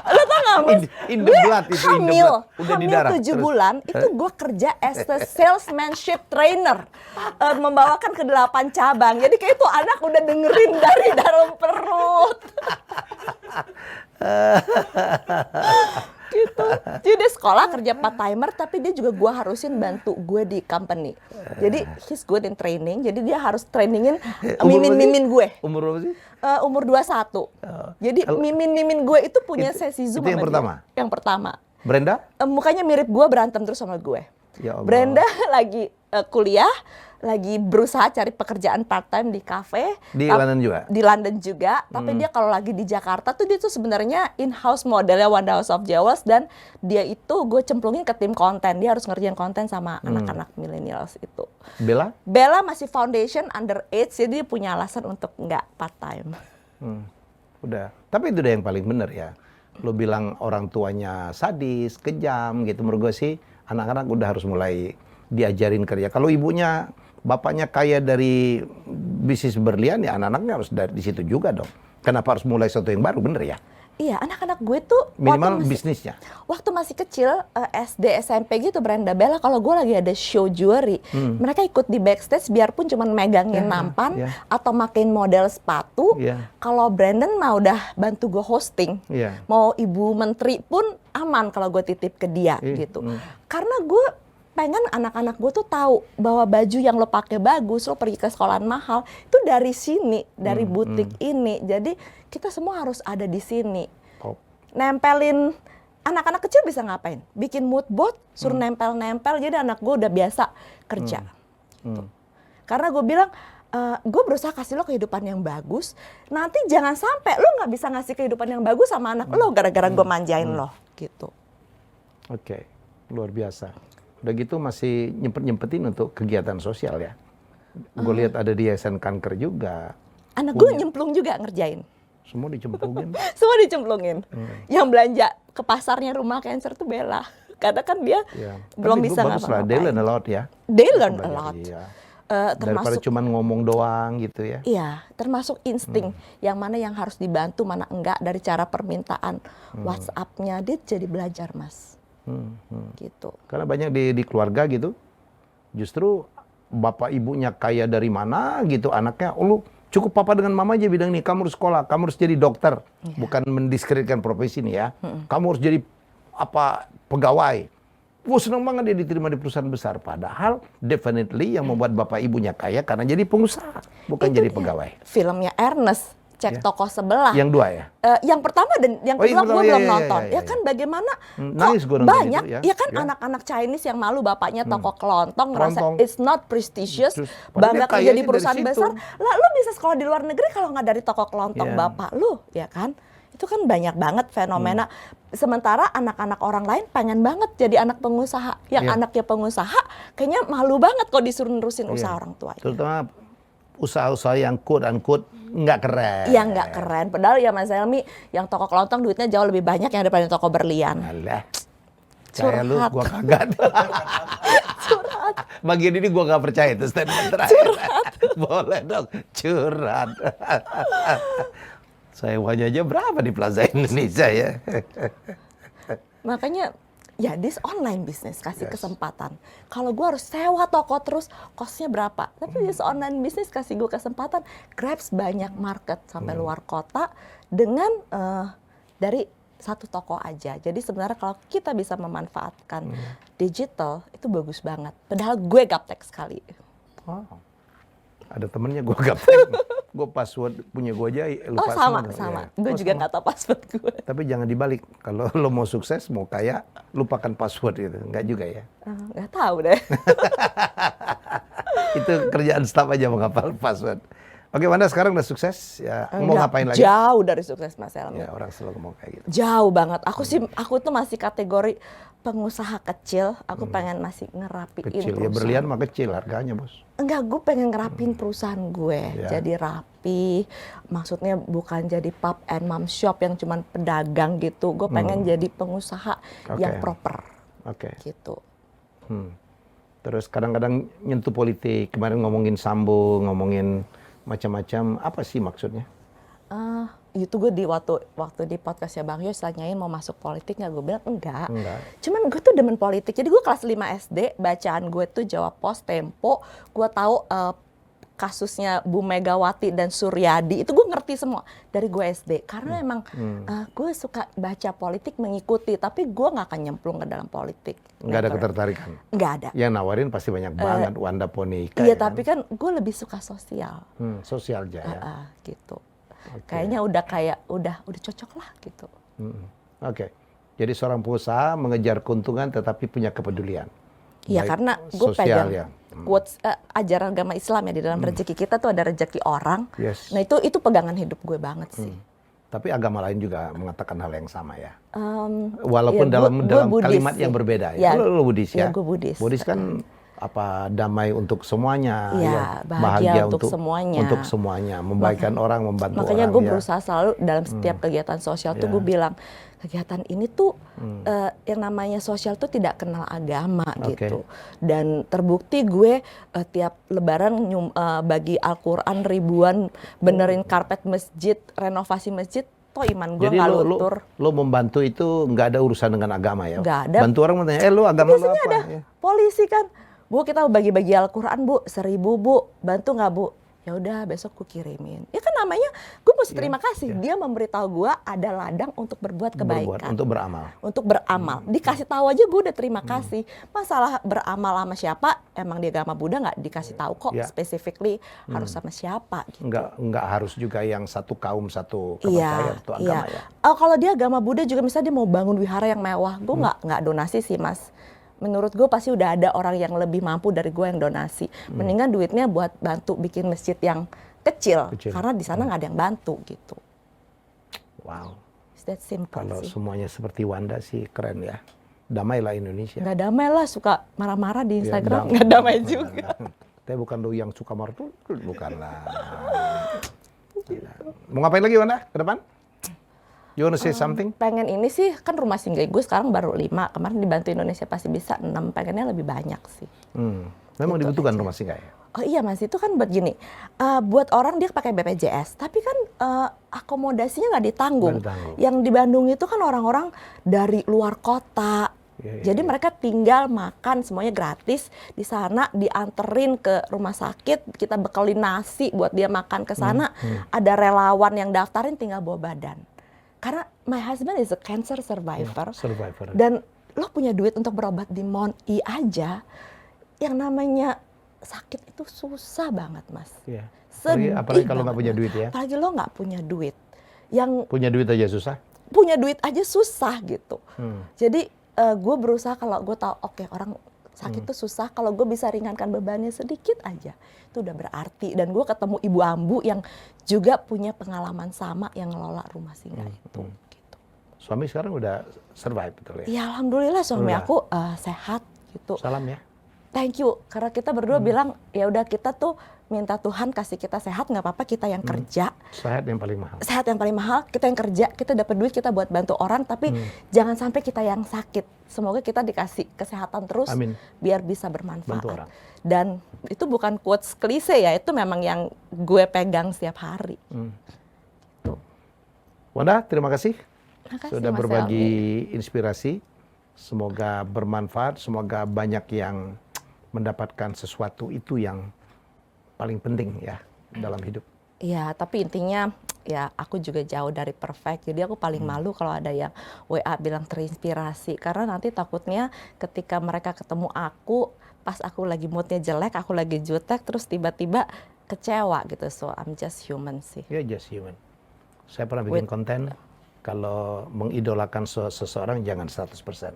A: Lo tau gak Mas,
B: In the blood itu, in the blood. Udah di darah.
A: hamil 7
B: Terus?
A: bulan, itu gue kerja as a salesmanship trainer. Membawakan ke 8 cabang. Jadi kayak itu anak udah dengerin dari dalam perut. Gitu. Jadi dia sekolah kerja part timer, tapi dia juga gue harusin bantu gue di company. Jadi he's good in training. Jadi dia harus trainingin mimin-mimin gue.
B: Umur berapa sih?
A: Umur 21. Jadi mimin-mimin gue itu punya sesi Zoom
B: itu yang
A: sama
B: pertama?
A: dia. Yang pertama.
B: Brenda?
A: Mukanya mirip gue, berantem terus sama gue.
B: Ya Allah.
A: Brenda lagi kuliah, lagi berusaha cari pekerjaan part-time di kafe.
B: Di London juga?
A: Di London juga, tapi dia kalau lagi di Jakarta tuh dia tuh sebenarnya in-house modelnya Wanda House of Jewels, dan dia itu gue cemplungin ke tim konten. Dia harus ngerjain konten sama anak-anak millennials itu.
B: Bella?
A: Bella masih foundation underage, jadi dia punya alasan untuk nggak part-time.
B: Udah. Tapi itu udah yang paling bener ya. Lo bilang orang tuanya sadis, kejam gitu. Menurut gue sih anak-anak udah harus mulai diajarin kerja. Kalau ibunya, bapaknya kaya dari bisnis berlian, ya anak-anaknya harus dari di situ juga dong. Kenapa harus mulai sesuatu yang baru, bener ya?
A: Iya, anak-anak gue tuh
B: Minimal bisnisnya.
A: Waktu masih kecil, SD, SMP gitu, Brenda, Bella, kalau gue lagi ada show jewelry, mereka ikut di backstage biarpun cuma megangin nampan atau makin model sepatu. Kalau Brandon mah udah bantu gue hosting. Mau ibu menteri pun aman kalau gue titip ke dia gitu. Karena gue pengen anak-anak gue tuh tahu bahwa baju yang lo pakai bagus, lo pergi ke sekolahan mahal, itu dari sini, dari butik ini. Jadi kita semua harus ada di sini. Nempelin, anak-anak kecil bisa ngapain? Bikin mood board, suruh nempel-nempel, jadi anak gue udah biasa kerja. Gitu. Karena gue bilang, gue berusaha kasih lo kehidupan yang bagus, nanti jangan sampai lo nggak bisa ngasih kehidupan yang bagus sama anak lo gara-gara gue manjain lo. Gitu.
B: Oke, luar biasa. Udah gitu masih nyempet-nyempetin untuk kegiatan sosial ya. Gue lihat ada di Yayasan Kanker juga.
A: Anak gue nyemplung juga ngerjain.
B: Semua dicemplungin.
A: Semua dicemplungin. Yang belanja ke pasarnya Rumah Cancer tuh Bella. Karena kan dia belum bisa ngapa-ngapain.
B: They learn a lot ya.
A: They learn a lot.
B: Daripada cuma ngomong doang gitu ya.
A: Iya, termasuk insting. Yang mana yang harus dibantu, mana enggak. Dari cara permintaan WhatsApp-nya, dia jadi belajar, Mas. Gitu.
B: Karena banyak di keluarga gitu, justru bapak ibunya kaya dari mana gitu, anaknya, oh lu cukup papa dengan mama aja bilang nih, kamu harus sekolah, kamu harus jadi dokter. Bukan mendiskreditkan profesi nih ya. Kamu harus jadi pegawai. Wah, senang banget dia diterima di perusahaan besar. Padahal definitely yang membuat bapak ibunya kaya karena jadi pengusaha, bukan
A: Itu
B: jadi
A: dia.
B: pegawai.
A: Filmnya Ernest, Cek Toko Sebelah.
B: Yang dua ya?
A: Yang pertama dan yang kedua gue belum nonton. Ya kan bagaimana
B: Nangis
A: kok
B: gua nonton
A: banyak,
B: itu,
A: ya kan anak-anak Chinese yang malu bapaknya toko kelontong, ngerasa it's not prestigious,
B: Padahal
A: bangga
B: dia kaya
A: kerja di
B: dari
A: perusahaan
B: situ.
A: besar. Lah lu bisa sekolah di luar negeri kalau nggak dari toko kelontong bapak lu, ya kan? Itu kan banyak banget fenomena. Sementara anak-anak orang lain pengen banget jadi anak pengusaha. Yang anaknya pengusaha kayaknya malu banget kalau disuruh nerusin usaha orang tua.
B: Terutama usaha-usaha yang quote-unquote nggak keren.
A: Yang nggak keren. Padahal ya Mas Helmi, yang toko kelontong duitnya jauh lebih banyak yang daripada toko berlian.
B: Alah, saya lu gua kagak.
A: Curhat.
B: Bagian ini gua nggak percaya itu statement terakhir. Boleh dong, curhat. Sewanya aja berapa di Plaza Indonesia ya?
A: Makanya ya this online business kasih kesempatan. Kalau gue harus sewa toko terus, costnya berapa? Tapi this online business kasih gue kesempatan, grabs banyak market sampai luar kota dengan dari satu toko aja. Jadi sebenarnya kalau kita bisa memanfaatkan digital itu bagus banget. Padahal gue gaptek sekali.
B: Wow. Ada temennya gue gaptek. Gue password punya gue aja lupa
A: sama.
B: semua.
A: Gue juga nggak tahu password gue.
B: Tapi jangan dibalik. Kalau lo mau sukses, mau kaya, lupakan password gitu. Enggak juga ya.
A: Nggak tahu deh.
B: Itu kerjaan staff aja menghafal password. Oke, Wanda sekarang udah sukses, ya mau ngapain lagi?
A: Jauh dari sukses Mas Helmi.
B: Ya, orang selalu ngomong kayak gitu.
A: Jauh banget. Aku tuh masih kategori pengusaha kecil. Aku pengen masih ngerapiin
B: Kecil,
A: perusahaan.
B: ya berlian mah kecil harganya, Bos.
A: Enggak, gue pengen ngerapin perusahaan gue. Jadi rapi. Maksudnya bukan jadi pub and mom shop yang cuman pedagang gitu. Gue pengen jadi pengusaha yang proper. Gitu.
B: Terus kadang-kadang nyentuh politik. Kemarin ngomongin Sambo, ngomongin macam-macam. Apa sih maksudnya?
A: itu gue di waktu di podcastnya Bang Yos tanyain mau masuk politik nggak, gue bilang enggak. Cuman gue tuh demen politik. Jadi gue kelas 5 SD, bacaan gue tuh Jawa Pos, Tempo. Gue tahu kasusnya Bu Megawati dan Suryadi, itu gue ngerti semua dari gue SD. Karena emang gue suka baca politik, mengikuti, tapi gue nggak akan nyemplung ke dalam politik.
B: Nggak ada ketertarikan?
A: Nggak ada.
B: Yang nawarin pasti banyak banget, Wanda Ponika.
A: Iya, tapi kan gue lebih suka sosial.
B: Sosial aja ya.
A: Gitu. Kayaknya udah cocok lah gitu.
B: Oke. Jadi seorang pengusaha mengejar keuntungan tetapi punya kepedulian.
A: Iya, karena gue
B: sosial
A: pegang
B: ya.
A: quotes ajaran agama Islam ya, di dalam rezeki kita tuh ada rezeki orang.
B: Yes.
A: Nah itu pegangan hidup gue banget sih.
B: Tapi agama lain juga mengatakan hal yang sama ya. Walaupun
A: ya,
B: dalam
A: Buddhis
B: kalimat
A: sih.
B: yang berbeda
A: Ya,
B: ya. Lo Buddhis ya?
A: Ya, gue Buddhis.
B: Buddhis kan apa, damai untuk semuanya,
A: ya, bahagia untuk semuanya.
B: Untuk semuanya, membaikkan orang, membantu
A: makanya
B: orang.
A: Gue berusaha selalu dalam setiap kegiatan sosial tuh gue bilang, kegiatan ini tuh yang namanya sosial tuh tidak kenal agama gitu. Dan terbukti gue tiap lebaran bagi Al-Quran ribuan, benerin karpet masjid, renovasi masjid. Toh iman gue nggak luntur.
B: Lo membantu itu nggak ada urusan dengan agama ya?
A: Nggak ada.
B: Bantu orang bertanya, lo agama lo apa?
A: Biasanya ada polisi kan, Bu kita bagi-bagi Al-Quran Bu, 1.000 Bu, bantu nggak Bu? Ya udah besok ku kirimin. Ya kan namanya gue mesti terima kasih. Dia memberitahu gue ada ladang untuk berbuat kebaikan.
B: Untuk beramal.
A: Untuk beramal. Dikasih tahu aja gue udah terima kasih. Masalah beramal sama siapa? Emang di agama Buddha nggak dikasih tahu kok specifically harus sama siapa. Gitu.
B: Nggak harus juga yang satu kaum, satu kepercayaan atau agama ya.
A: Kalau dia agama Buddha juga misalnya dia mau bangun wihara yang mewah, gue nggak donasi sih Mas. Menurut gue pasti udah ada orang yang lebih mampu dari gue yang donasi. Mendingan duitnya buat bantu bikin masjid yang kecil. Karena di sana nggak ada yang bantu gitu.
B: Wow.
A: It's that simple.
B: Kalau
A: sih.
B: Semuanya seperti Wanda sih keren ya. Damailah Indonesia.
A: Nggak damai lah, suka marah-marah di Instagram. Nggak damai juga.
B: Tapi bukan lo yang suka marah tuh, bukanlah. Mau ngapain lagi Wanda ke depan? You wanna say something?
A: Pengen ini sih, kan rumah singgah gue sekarang baru 5. Kemarin dibantu Indonesia Pasti Bisa 6. Pengennya lebih banyak sih.
B: Memang gitu dibutuhkan rumah singgah ya?
A: Oh iya Mas, itu kan buat gini. Buat orang dia pakai BPJS. Tapi kan akomodasinya nggak ditanggung. Yang di Bandung itu kan orang-orang dari luar kota. Jadi mereka tinggal, makan, semuanya gratis. Di sana dianterin ke rumah sakit. Kita bekelin nasi buat dia makan ke sana. Ada relawan yang daftarin tinggal bawa badan. Karena my husband is a cancer survivor. Dan lo punya duit untuk berobat di Mount E aja, yang namanya sakit itu susah banget Mas.
B: Apalagi kalau nggak punya duit ya.
A: Apalagi lo nggak punya duit. Yang
B: punya duit aja susah?
A: Punya duit aja susah gitu. Jadi gue berusaha kalau gue tahu oke, orang sakit itu susah, kalau gue bisa ringankan bebannya sedikit aja, itu udah berarti. Dan gue ketemu Ibu Ambu yang juga punya pengalaman sama yang ngelola rumah singgah itu. Gitu.
B: Suami sekarang udah survive betul ya?
A: Ya alhamdulillah suami aku sehat gitu.
B: Salam ya.
A: Thank you, karena kita berdua bilang ya udah kita tuh minta Tuhan kasih kita sehat, nggak apa-apa kita yang kerja.
B: Sehat yang paling mahal.
A: Sehat yang paling mahal, kita yang kerja, kita dapat duit kita buat bantu orang, tapi jangan sampai kita yang sakit. Semoga kita dikasih kesehatan terus, biar bisa bermanfaat.
B: Bantu orang.
A: Dan itu bukan quotes klise ya, itu memang yang gue pegang setiap hari. Tuh.
B: Wanda, terima kasih. Sudah
A: Mas
B: berbagi inspirasi. Semoga bermanfaat, semoga banyak yang mendapatkan sesuatu itu yang paling penting ya dalam hidup.
A: Iya, tapi intinya ya aku juga jauh dari perfect. Jadi aku paling malu kalau ada yang WA bilang terinspirasi. Karena nanti takutnya ketika mereka ketemu aku, pas aku lagi moodnya jelek, aku lagi jutek, terus tiba-tiba kecewa gitu. So I'm just human sih.
B: Ya, just human. Saya pernah bikin konten, kalau mengidolakan seseorang jangan 100%.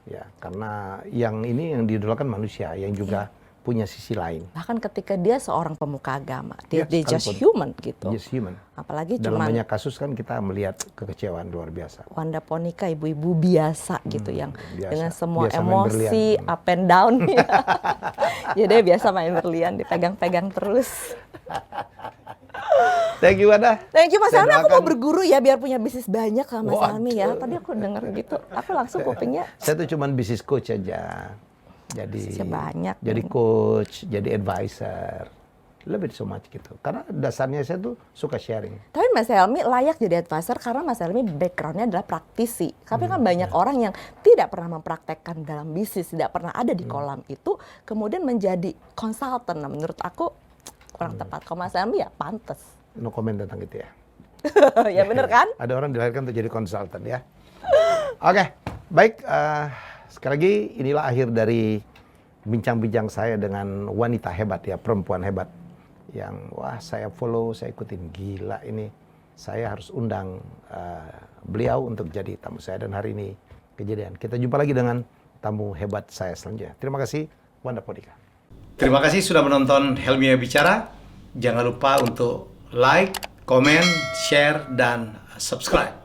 B: Ya, karena yang diidolakan manusia yang juga punya sisi lain.
A: Bahkan ketika dia seorang pemuka agama, dia just human gitu.
B: Just human.
A: Apalagi
B: dalam
A: cuman
B: banyak kasus kan kita melihat kekecewaan luar biasa.
A: Wanda Ponika ibu-ibu biasa gitu yang
B: biasa.
A: dengan semua
B: Biasa
A: emosi up and down. Jadi biasa main berlian, dipegang-pegang terus.
B: Thank you Wanda.
A: Thank you Mas Salmi, aku mau berguru ya biar punya bisnis banyak sama Mas Salmi ya. Tadi aku denger gitu, aku langsung kupingnya.
B: Saya tuh cuman bisnis coach aja. Jadi
A: banyak.
B: Jadi coach, jadi advisor. Love it so much gitu. Karena dasarnya saya tuh suka sharing.
A: Tapi Mas Helmy layak jadi advisor karena Mas Helmy backgroundnya adalah praktisi. Tapi kan banyak orang yang tidak pernah mempraktekkan dalam bisnis, tidak pernah ada di kolam itu, kemudian menjadi konsultan. Nah, menurut aku kurang tepat. Kalau Mas Helmy ya pantes.
B: No comment tentang itu ya.
A: Ya bener kan?
B: Ada orang dilahirkan untuk jadi konsultan ya. Oke, baik. Sekali lagi inilah akhir dari bincang-bincang saya dengan wanita hebat ya, perempuan hebat. Yang wah saya follow, saya ikutin, gila ini. Saya harus undang beliau untuk jadi tamu saya, dan hari ini kejadian. Kita jumpa lagi dengan tamu hebat saya selanjutnya. Terima kasih, Wanda Podika. Terima kasih sudah menonton Helmy Bicara. Jangan lupa untuk like, comment, share, dan subscribe.